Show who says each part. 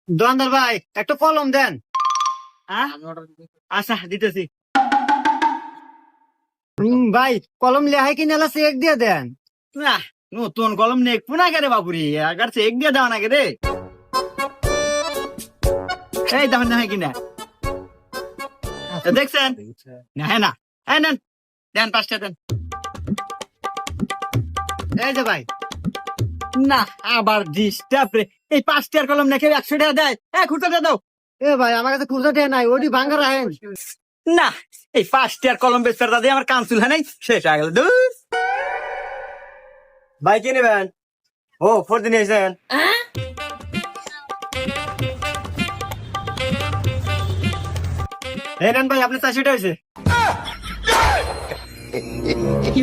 Speaker 1: দোকানদার ভাই একটা কলম দেন।
Speaker 2: আচ্ছা দিতেছি।
Speaker 1: ভাই কলম লেহাই কিনে এলা চেক দিয়ে দেন।
Speaker 2: না নতুন কলম নেই পুনা কে রে বাপুরি আগার চেক দিয়ে দেওয়া নাকি রে। এই দেখেন না কিনা দেখছেন না? হ্যাঁ না হ্যাঁ নেন দেন 5টা দেন।
Speaker 1: এই যে ভাই
Speaker 2: না আবার ডিস্টার্ব রে। এই 5টার কলম নাকি 100 টাকা দেয়। খুঁড়তে দাও।
Speaker 1: এ ভাই আমার কাছে খুচরা টেয়া নাই, ওটি ভাঙ্গা রাখেন।
Speaker 2: না এই 5টার কলম বেচার দাদা আমার কাউন্সিল হয় নাই, শেষ হয়ে গেল। দূর
Speaker 1: ভাই কি নেবেন? ও 4 দিন এসেছেন। এই নেন ভাই আপনি 400 টাকা হয়েছে।
Speaker 3: কি